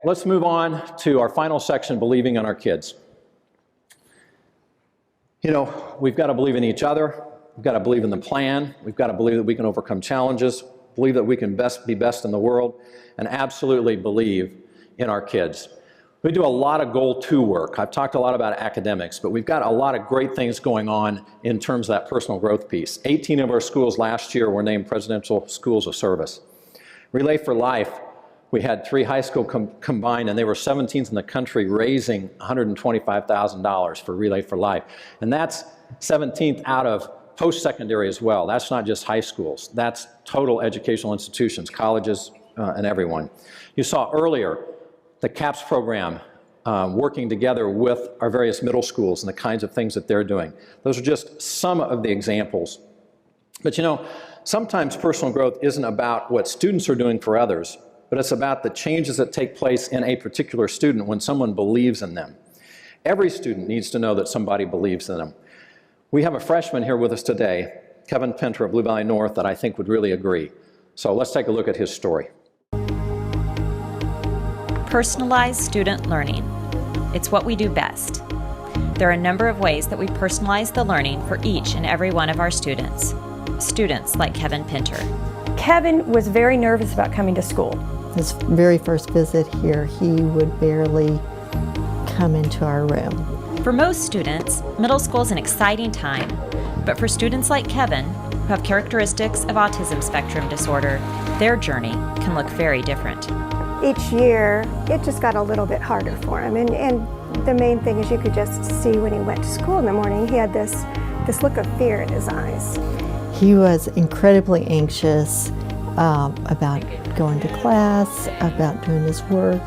Let's move on to our final section, believing in our kids. You know, we've got to believe in each other. We've got to believe in the plan. We've got to believe that we can overcome challenges, believe that we can be best in the world, and absolutely believe in our kids. We do a lot of goal 2 work. I've talked a lot about academics, but we've got a lot of great things going on in terms of that personal growth piece. 18 of our schools last year were named Presidential Schools of Service. Relay for Life, we had 3 high school combined, and they were 17th in the country, raising $125,000 for Relay for Life. And that's 17th out of post-secondary as well. That's not just high schools. That's total educational institutions, colleges, and everyone. You saw earlier the CAPS program working together with our various middle schools and the kinds of things that they're doing. Those are just some of the examples. But you know, sometimes personal growth isn't about what students are doing for others, but it's about the changes that take place in a particular student when someone believes in them. Every student needs to know that somebody believes in them. We have a freshman here with us today, Kevin Pinter of Blue Valley North, that I think would really agree. So let's take a look at his story. Personalized student learning. It's what we do best. There are a number of ways that we personalize the learning for each and every one of our students. Students like Kevin Pinter. Kevin was very nervous about coming to school. His very first visit here, he would barely come into our room. For most students, middle school is an exciting time, but for students like Kevin, who have characteristics of autism spectrum disorder, their journey can look very different. Each year, it just got a little bit harder for him, and the main thing is you could just see when he went to school in the morning, he had this look of fear in his eyes. He was incredibly anxious about going to class, about doing his work,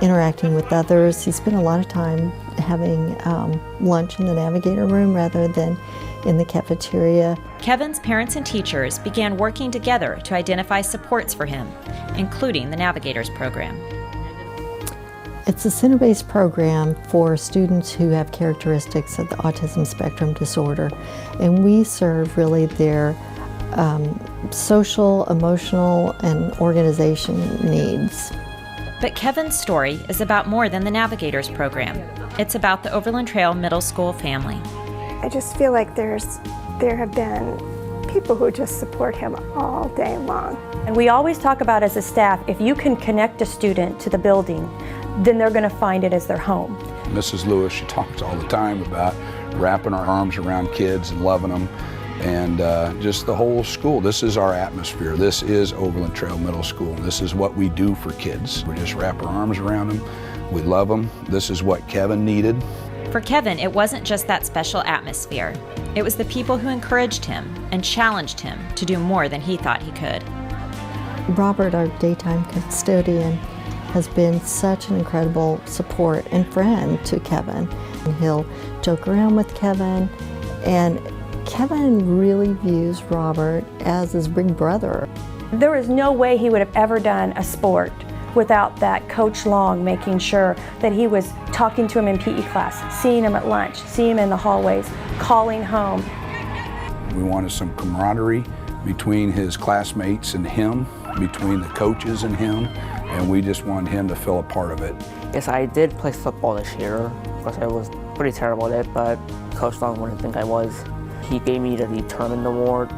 interacting with others. He spent a lot of time having lunch in the Navigator room rather than in the cafeteria. Kevin's parents and teachers began working together to identify supports for him, including the Navigators program. It's a center-based program for students who have characteristics of the autism spectrum disorder, and we serve really their social, emotional, and organization needs. But Kevin's story is about more than the Navigators program. It's about the Overland Trail Middle School family. I just feel like there have been people who just support him all day long. And we always talk about as a staff, if you can connect a student to the building, then they're going to find it as their home. Mrs. Lewis, she talks all the time about wrapping our arms around kids and loving them, and just the whole school. This is our atmosphere. This is Overland Trail Middle School. This is what we do for kids. We just wrap our arms around them. We love them. This is what Kevin needed. For Kevin, it wasn't just that special atmosphere. It was the people who encouraged him and challenged him to do more than he thought he could. Robert, our daytime custodian, has been such an incredible support and friend to Kevin. And he'll joke around with Kevin, and Kevin really views Robert as his big brother. There is no way he would have ever done a sport without that Coach Long making sure that he was talking to him in PE class, seeing him at lunch, seeing him in the hallways, calling home. We wanted some camaraderie between his classmates and him, between the coaches and him, and we just wanted him to feel a part of it. Yes, I did play football this year. Of course, I was pretty terrible at it, but Coach Long wouldn't think I was. He gave me the Determined Award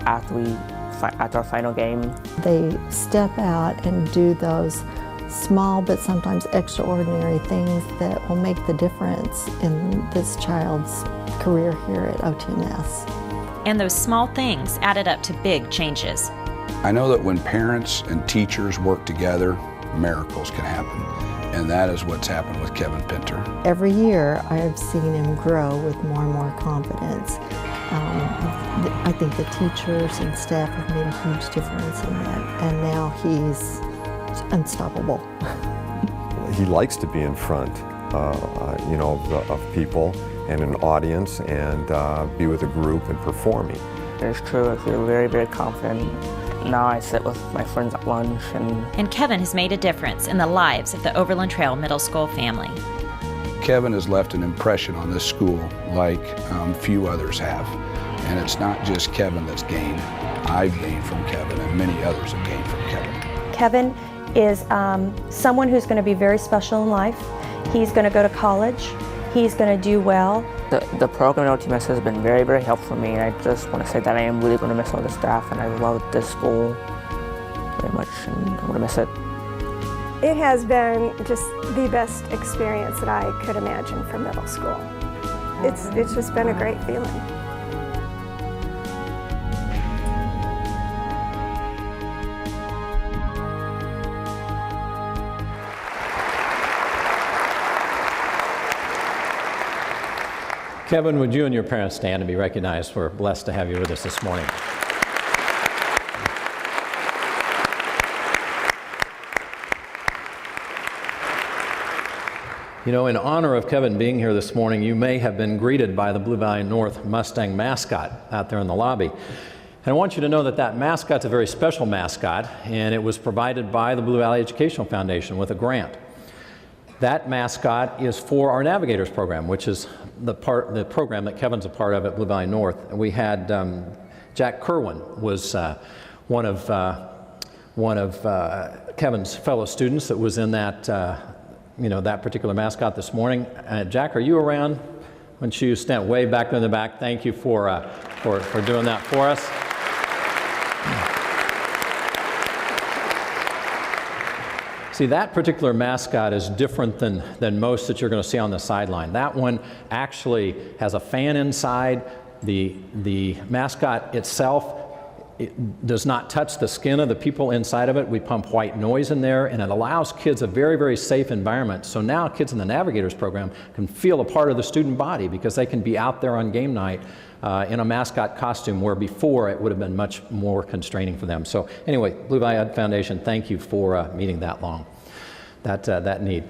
after our final game. They step out and do those small but sometimes extraordinary things that will make the difference in this child's career here at OTMS. And those small things added up to big changes. I know that when parents and teachers work together, miracles can happen. And that is what's happened with Kevin Pinter. Every year I have seen him grow with more and more confidence. I think the teachers and staff have made a huge difference in that, and now he's unstoppable. He likes to be in front, of people and an audience, and be with a group and performing. It's true, I feel very, very confident. Now I sit with my friends at lunch And Kevin has made a difference in the lives of the Overland Trail Middle School family. Kevin has left an impression on this school like few others have. And it's not just Kevin that's gained. I've gained from Kevin, and many others have gained from Kevin. Kevin is someone who's going to be very special in life. He's going to go to college. He's going to do well. The program at OTMS has been very, very helpful for me, and I just want to say that I am really going to miss all the staff, and I love this school very much, and I'm going to miss it. It has been just the best experience that I could imagine for middle school. It's just been a great feeling. Kevin, would you and your parents stand and be recognized? We're blessed to have you with us this morning. You know, in honor of Kevin being here this morning, you may have been greeted by the Blue Valley North Mustang mascot out there in the lobby. And I want you to know that that mascot's a very special mascot, and it was provided by the Blue Valley Educational Foundation with a grant. That mascot is for our Navigators program, which is the program that Kevin's a part of at Blue Valley North. And we had Jack Kerwin was one of Kevin's fellow students that was in that that particular mascot this morning. Jack, are you around? Why don't you stand way back there in the back? Thank you for doing that for us. See, that particular mascot is different than most that you're going to see on the sideline. That one actually has a fan inside. The mascot itself, it does not touch the skin of the people inside of it. We pump white noise in there, and it allows kids a very, very safe environment. So now kids in the Navigators program can feel a part of the student body because they can be out there on game night in a mascot costume, where before it would have been much more constraining for them. So anyway, Blue Valley Ed Foundation, thank you for meeting that need.